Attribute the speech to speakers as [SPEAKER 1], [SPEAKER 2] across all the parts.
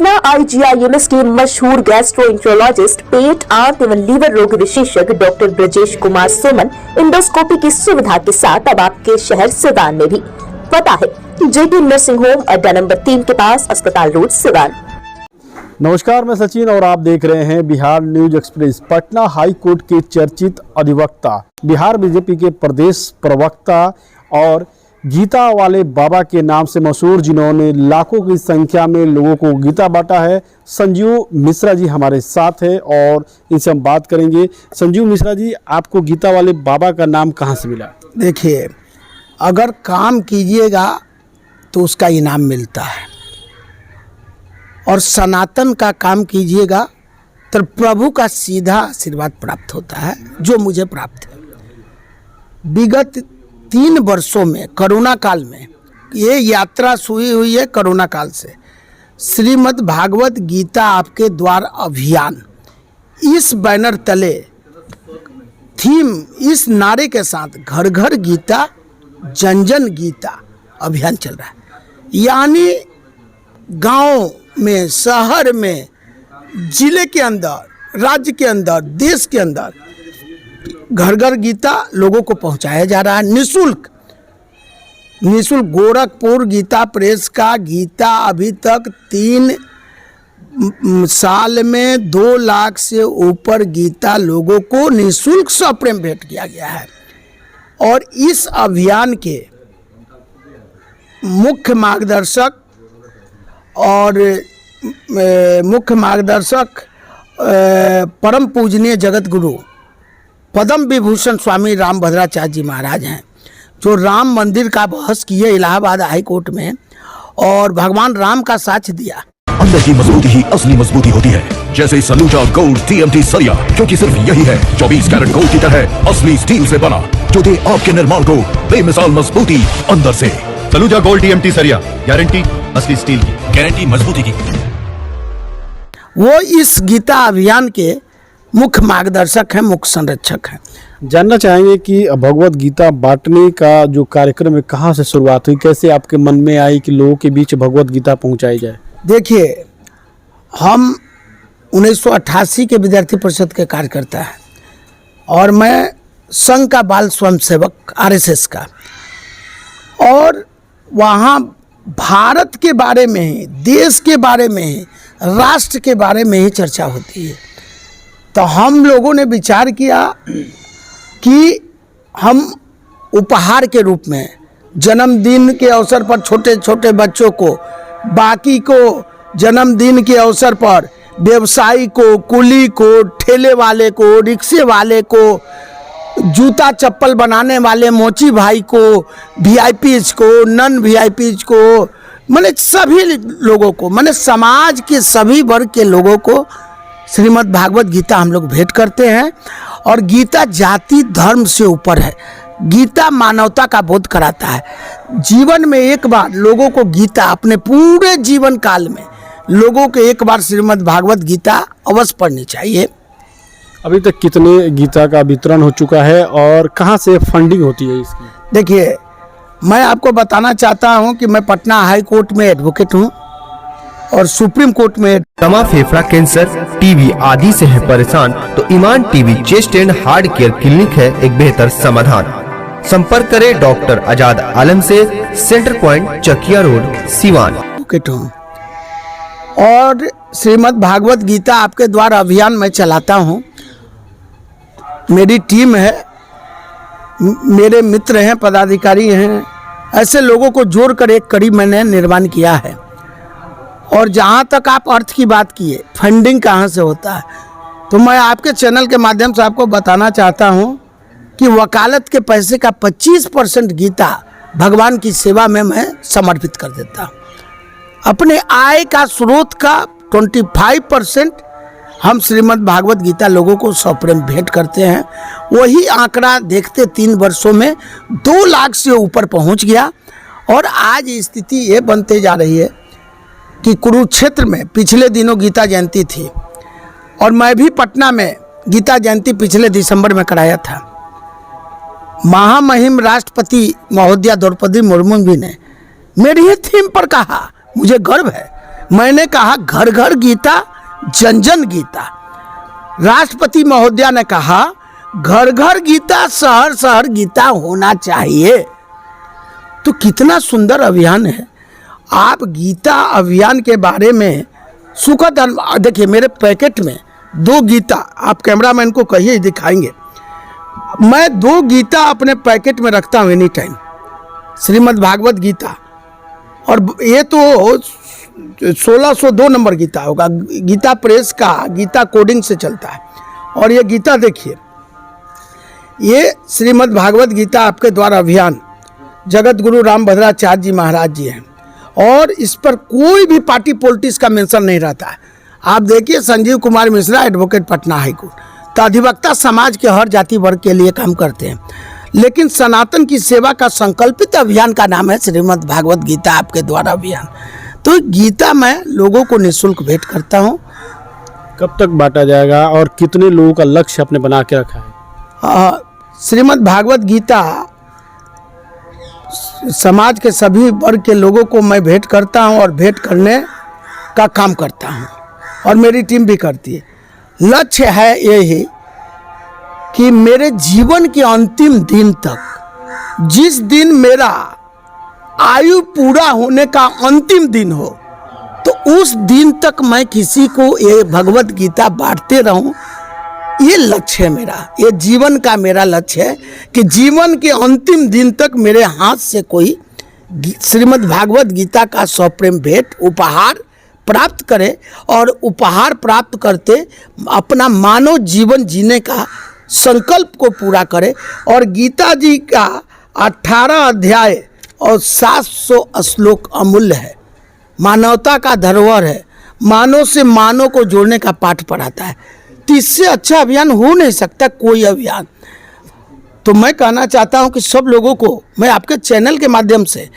[SPEAKER 1] Patna IGIMS के मशहूर gastroenterologist, पेट, आंत एवं लीवर रोग विशेषज्ञ डॉक्टर ब्रजेश कुमार सुमन इंडोस्कोपी की सुविधा के साथ अब आपके शहर सिवान में भी। पता है JP नर्सिंग होम, अड्डा नंबर 3 के पास, अस्पताल रोड, सिवान।
[SPEAKER 2] नमस्कार, मैं सचिन और आप देख रहे हैं Bihar news express. Patna high court के चर्चित अधिवक्ता, बिहार बीजेपी के प्रदेश प्रवक्ता और गीता वाले बाबा के नाम से मशहूर, जिन्होंने लाखों की संख्या में लोगों को गीता बांटा है, संजीव मिश्रा जी हमारे साथ है और इनसे हम बात करेंगे। संजीव मिश्रा जी, आपको गीता वाले बाबा का नाम कहाँ से मिला?
[SPEAKER 3] देखिए, अगर काम कीजिएगा तो उसका इनाम मिलता है और सनातन का काम कीजिएगा तो प्रभु का सीधा आशीर्वाद प्राप्त होता है, जो मुझे प्राप्त है। विगत 3 वर्षों में, कोरोना काल में, ये यात्रा शुरू हुई है कोरोना काल से। श्रीमद् भागवत गीता आपके द्वार अभियान, इस बैनर तले थीम, इस नारे के साथ घर घर गीता, जन जन गीता अभियान चल रहा है। यानी गांव में, शहर में, जिले के अंदर, राज्य के अंदर, देश के अंदर घर घर गीता लोगों को पहुंचाया जा रहा है निःशुल्क। गोरखपुर गीता प्रेस का गीता अभी तक 3 साल में 2 लाख से ऊपर गीता लोगों को निःशुल्क सप्रेम भेंट किया गया है। और इस अभियान के मुख्य मार्गदर्शक परम पूजनीय जगत गुरु पद्म विभूषण स्वामी राम भद्राचार्य जी महाराज हैं, जो राम मंदिर का बहस किए इलाहाबाद हाई कोर्ट में और भगवान राम का साक्ष्य दिया।
[SPEAKER 4] अंदर की मजबूती ही असली मजबूती होती है, जैसे सलूजा गोल्ड TMT सरिया, क्योंकि सिर्फ यही है 24 कैरेट गोल्ड की तरह असली स्टील से बना, जो दे आपके निर्माण को बेमिसाल मजबूती अंदर से।
[SPEAKER 5] सलूजा गोल्ड TMT सरिया, गारंटी असली स्टील की,
[SPEAKER 4] गारंटी मजबूती की।
[SPEAKER 3] वो इस गीता अभियान के मुख्य मार्गदर्शक हैं, मुख्य संरक्षक हैं।
[SPEAKER 2] जानना चाहेंगे कि भगवत गीता बांटने का जो कार्यक्रम है, कहाँ से शुरुआत हुई, कैसे आपके मन में आई कि लोगों के बीच भगवत गीता पहुँचाई जाए?
[SPEAKER 3] देखिए, हम 1988 के विद्यार्थी परिषद के कार्यकर्ता हैं और मैं संघ का बाल स्वयंसेवक RSS का, और वहाँ भारत के बारे में ही, देश के बारे में ही, राष्ट्र के बारे में ही चर्चा होती है। तो हम लोगों ने विचार किया कि हम उपहार के रूप में जन्मदिन के अवसर पर छोटे छोटे बच्चों को, बाकी को जन्मदिन के अवसर पर व्यवसायी को, कुली को, ठेले वाले को, रिक्शे वाले को, जूता चप्पल बनाने वाले मोची भाई को, VIPs को, नन VIPs को, माने सभी लोगों को, माने समाज के सभी वर्ग के लोगों को श्रीमद् भागवत गीता हम लोग भेंट करते हैं। और गीता जाति धर्म से ऊपर है, गीता मानवता का बोध कराता है। जीवन में एक बार लोगों को गीता, अपने पूरे जीवन काल में लोगों को एक बार श्रीमद् भागवत गीता अवश्य पढ़नी चाहिए।
[SPEAKER 2] अभी तक कितने गीता का वितरण हो चुका है और कहाँ से फंडिंग होती है इसकी?
[SPEAKER 3] देखिए, मैं आपको बताना चाहता हूँ कि मैं पटना हाई कोर्ट में एडवोकेट हूँ और सुप्रीम कोर्ट में।
[SPEAKER 6] दमा, फेफड़ा कैंसर, TB आदि से है परेशान तो ईमान TB chest and heart care clinic है एक बेहतर समाधान। संपर्क करें डॉक्टर आजाद आलम से, centre point, Chakia road, Siwan.
[SPEAKER 3] Advocate हूँ और श्रीमद् भागवत गीता आपके द्वारा अभियान में चलाता हूँ। मेरी टीम है, मेरे मित्र हैं, पदाधिकारी हैं, ऐसे लोगों को जोड़कर एक कड़ी मैंने निर्माण किया है। और जहाँ तक आप अर्थ की बात किए, फंडिंग कहाँ से होता है, तो मैं आपके चैनल के माध्यम से आपको बताना चाहता हूँ कि वकालत के पैसे का 25% गीता भगवान की सेवा में मैं समर्पित कर देता हूँ। अपने आय का स्रोत का 25% हम श्रीमद् भागवत गीता लोगों को सप्रेम भेंट करते हैं। वही आंकड़ा देखते 3 वर्षों में 2 लाख से ऊपर पहुंच गया। और आज स्थिति ये बनते जा रही है कि कुरुक्षेत्र में पिछले दिनों गीता जयंती थी और मैं भी पटना में गीता जयंती पिछले दिसंबर में कराया था। महामहिम राष्ट्रपति महोदया द्रौपदी मुर्मू जी ने मेरी ही थीम पर कहा, मुझे गर्व है, मैंने कहा घर घर गीता, जन जन गीता। राष्ट्रपति महोदया ने कहा घर घर गीता, शहर शहर गीता होना चाहिए। तो कितना सुंदर अभियान है। आप गीता अभियान के बारे में सुखद देखिए, मेरे पैकेट में 2 गीता, आप कैमरामैन को कहिए दिखाएंगे, मैं 2 गीता अपने पैकेट में रखता हूँ एनी टाइम, श्रीमद् भागवत गीता। और ये तो 1602 नंबर गीता होगा, गीता प्रेस का गीता कोडिंग से चलता है। और ये गीता देखिए, ये श्रीमद् भागवत गीता आपके द्वारा अभियान जगत गुरु रामभद्राचार्य जी महाराज जी हैं, और इस पर कोई भी पार्टी पॉलिटिक्स का मेंशन नहीं रहता है। आप देखिए, संजीव कुमार मिश्रा, एडवोकेट, पटना हाईकोर्ट, तो अधिवक्ता समाज के हर जाति वर्ग के लिए काम करते हैं, लेकिन सनातन की सेवा का संकल्पित अभियान का नाम है श्रीमद् भागवत गीता आपके द्वारा अभियान। तो गीता मैं लोगों को निःशुल्क भेंट करता हूँ।
[SPEAKER 2] कब तक बांटा जाएगा और कितने लोगों का लक्ष्य आपने बना के रखा है?
[SPEAKER 3] श्रीमद् भागवत गीता समाज के सभी वर्ग के लोगों को मैं भेंट करता हूं और भेंट करने का काम करता हूं, और मेरी टीम भी करती है। लक्ष्य है यही कि मेरे जीवन के अंतिम दिन तक, जिस दिन मेरा आयु पूरा होने का अंतिम दिन हो, तो उस दिन तक मैं किसी को ये भगवत गीता बांटते रहूं। ये लक्ष्य है मेरा, ये जीवन का मेरा लक्ष्य है कि जीवन के अंतिम दिन तक मेरे हाथ से कोई श्रीमद् भागवत गीता का सप्रेम भेंट उपहार प्राप्त करे, और उपहार प्राप्त करते अपना मानव जीवन जीने का संकल्प को पूरा करे। और गीता जी का 18 अध्याय और 700 श्लोक अमूल्य है, मानवता का धरोहर है, मानव से मानव को जोड़ने का पाठ पढ़ाता है। तो इससे अच्छा अभियान हो नहीं सकता कोई अभियान। तो मैं कहना चाहता हूं कि सब लोगों को मैं आपके चैनल के माध्यम से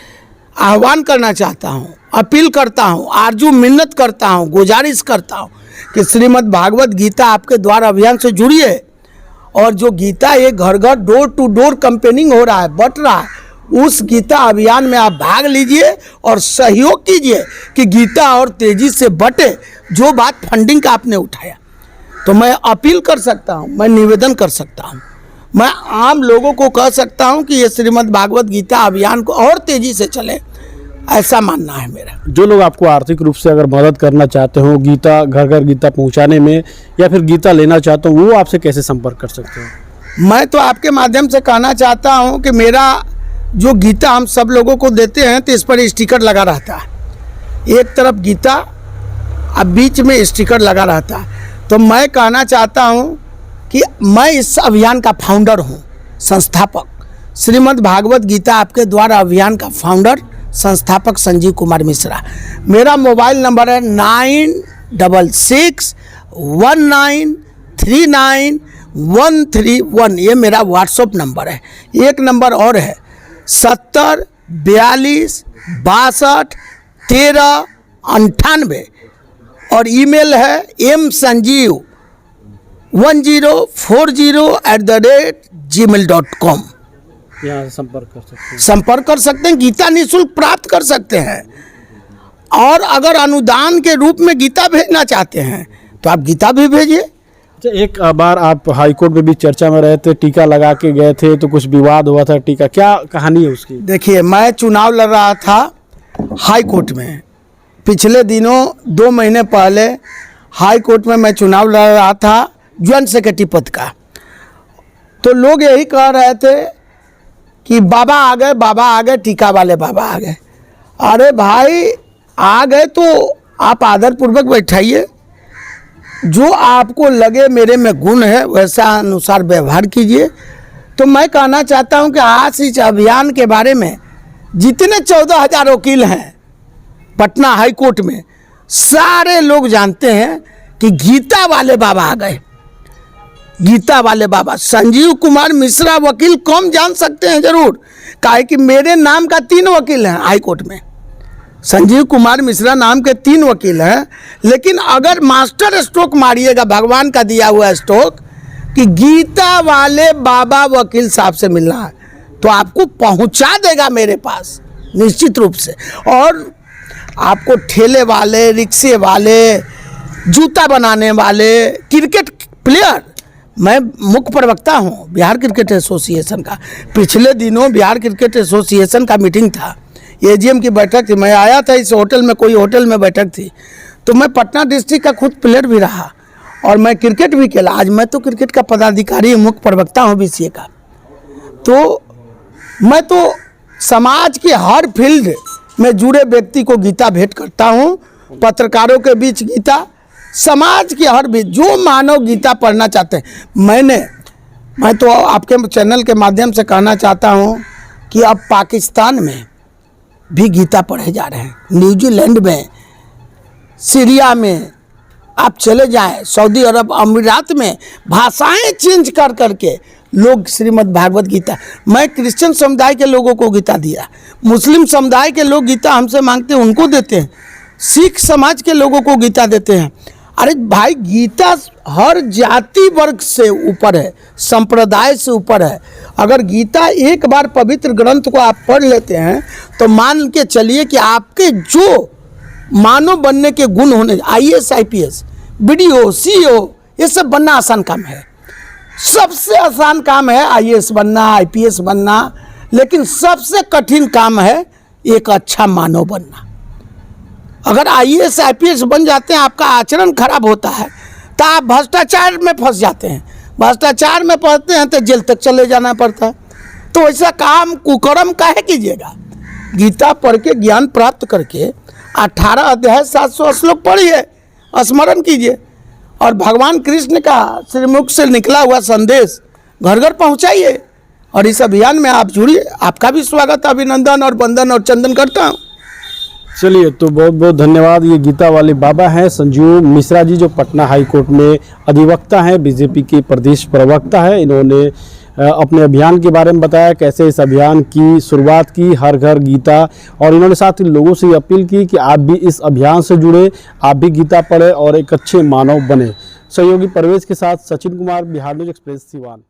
[SPEAKER 3] आह्वान करना चाहता हूं, अपील करता हूं, आरजू मिन्नत करता हूं, गुजारिश करता हूं कि श्रीमद् भागवत गीता आपके द्वारा अभियान से जुड़िए। और जो गीता ये घर घर डोर टू डोर कैंपेनिंग हो रहा है, बट रहा है, उस गीता अभियान में आप भाग लीजिए और सहयोग कीजिए कि गीता और तेजी से बटे। जो बात फंडिंग का आपने उठाया, तो मैं अपील कर सकता हूं, मैं निवेदन कर सकता हूं, मैं आम लोगों को कह सकता हूं कि ये श्रीमद् भागवत गीता अभियान को और तेजी से चले, ऐसा मानना है मेरा।
[SPEAKER 2] जो लोग आपको आर्थिक रूप से अगर मदद करना चाहते हो गीता घर घर गीता पहुंचाने में, या फिर गीता लेना चाहते हो, वो आपसे कैसे संपर्क कर सकते हो?
[SPEAKER 3] मैं तो आपके माध्यम से कहना चाहता हूं कि मेरा जो गीता हम सब लोगों को देते हैं, तो इस पर स्टिकर लगा रहता है, एक तरफ गीता अब बीच में स्टिकर लगा रहता है। तो मैं कहना चाहता हूं कि मैं इस अभियान का फाउंडर हूं, संस्थापक। श्रीमद् भागवत गीता आपके द्वारा अभियान का फाउंडर संस्थापक संजीव कुमार मिश्रा। मेरा मोबाइल नंबर है 9666193931, ये मेरा व्हाट्सएप नंबर है। एक नंबर और है 70 42 62 13 98, और ईमेल है msanjeev1040@gmail.com।
[SPEAKER 2] यहाँ से संपर्क कर सकते हैं।
[SPEAKER 3] संपर्क कर सकते हैं, गीता निःशुल्क प्राप्त कर सकते हैं। और अगर अनुदान के रूप में गीता भेजना चाहते हैं तो आप गीता भी भेजिए।
[SPEAKER 2] अच्छा, एक बार आप हाईकोर्ट में भी चर्चा में रहे थे, टीका लगा के गए थे, तो कुछ विवाद हुआ था टीका, क्या कहानी है उसकी?
[SPEAKER 3] देखिए, मैं चुनाव लड़ रहा था हाईकोर्ट में, पिछले दिनों 2 महीने पहले हाई कोर्ट में मैं चुनाव लड़ रहा था ज्वाइंट सेक्रेटरी पद का। तो लोग यही कह रहे थे कि बाबा आ गए, बाबा आ गए, टीका वाले बाबा आ गए। अरे भाई, आ गए तो आप आदरपूर्वक बैठाइए, जो आपको लगे मेरे में गुण है वैसा अनुसार व्यवहार कीजिए। तो मैं कहना चाहता हूं कि आज इस अभियान के बारे में जितने 14,000 वकील हैं पटना हाई कोर्ट में, सारे लोग जानते हैं कि गीता वाले बाबा आ गए। गीता वाले बाबा संजीव कुमार मिश्रा वकील कम जान सकते हैं जरूर, काहे कि मेरे नाम का 3 वकील हैं हाई कोर्ट में, संजीव कुमार मिश्रा नाम के 3 वकील हैं। लेकिन अगर मास्टर स्ट्रोक मारिएगा, भगवान का दिया हुआ स्ट्रोक, कि गीता वाले बाबा वकील साहब से मिलना है, तो आपको पहुंचा देगा मेरे पास निश्चित रूप से। और आपको ठेले वाले, रिक्शे वाले, जूता बनाने वाले, क्रिकेट प्लेयर, मैं मुख्य प्रवक्ता हूँ बिहार क्रिकेट एसोसिएशन का। पिछले दिनों बिहार क्रिकेट एसोसिएशन का मीटिंग था, एजीएम की बैठक थी, मैं आया था इस होटल में, कोई होटल में बैठक थी, तो मैं पटना डिस्ट्रिक्ट का खुद प्लेयर भी रहा और मैं क्रिकेट भी खेला। आज मैं तो क्रिकेट का पदाधिकारी मुख्य प्रवक्ता हूँ बीसीए का। तो मैं तो समाज के हर फील्ड में जुड़े व्यक्ति को गीता भेंट करता हूँ, पत्रकारों के बीच गीता, समाज के हर भी जो मानव गीता पढ़ना चाहते हैं। मैं तो आपके चैनल के माध्यम से कहना चाहता हूँ कि अब पाकिस्तान में भी गीता पढ़े जा रहे हैं, न्यूजीलैंड में, सीरिया में, आप चले जाएं, सऊदी अरब अमीरात में भाषाएं चेंज कर करके लोग श्रीमद् भागवत गीता, मैं क्रिश्चियन समुदाय के लोगों को गीता दिया, मुस्लिम समुदाय के लोग गीता हमसे मांगते हैं उनको देते हैं, सिख समाज के लोगों को गीता देते हैं। अरे भाई, गीता हर जाति वर्ग से ऊपर है, संप्रदाय से ऊपर है। अगर गीता एक बार पवित्र ग्रंथ को आप पढ़ लेते हैं तो मान के चलिए कि आपके जो मानव बनने के गुण होने, आईएएस, आईपीएस, बीडीओ, सीईओ, ये सब बनना आसान काम है। सबसे आसान काम है आईएएस बनना, आईपीएस बनना, लेकिन सबसे कठिन काम है एक अच्छा मानव बनना। अगर आईएएस, आईपीएस बन जाते हैं, आपका आचरण खराब होता है तो आप भ्रष्टाचार में फंस जाते हैं, भ्रष्टाचार में फंसते हैं तो जेल तक चले जाना पड़ता है। तो ऐसा काम कुकर्म काहे कीजिएगा। गीता पढ़ के ज्ञान प्राप्त करके 18 अध्याय 700 श्लोक पढ़िए, स्मरण कीजिए और भगवान कृष्ण का श्रीमुख से निकला हुआ संदेश घर घर पहुंचाइए और इस अभियान में आप जुड़िए। आपका भी स्वागत, अभिनंदन और वंदन और चंदन करता हूँ।
[SPEAKER 2] चलिए, तो बहुत बहुत धन्यवाद। ये गीता वाले बाबा हैं संजीव मिश्रा जी, जो पटना हाई कोर्ट में अधिवक्ता हैं, बीजेपी के प्रदेश प्रवक्ता है। इन्होंने अपने अभियान के बारे में बताया, कैसे इस अभियान की शुरुआत की, हर घर गीता, और इन्होंने साथ ही लोगों से अपील की कि आप भी इस अभियान से जुड़े, आप भी गीता पढ़ें और एक अच्छे मानव बने। सहयोगी परवेज के साथ सचिन कुमार, बिहार न्यूज एक्सप्रेस, सिवान।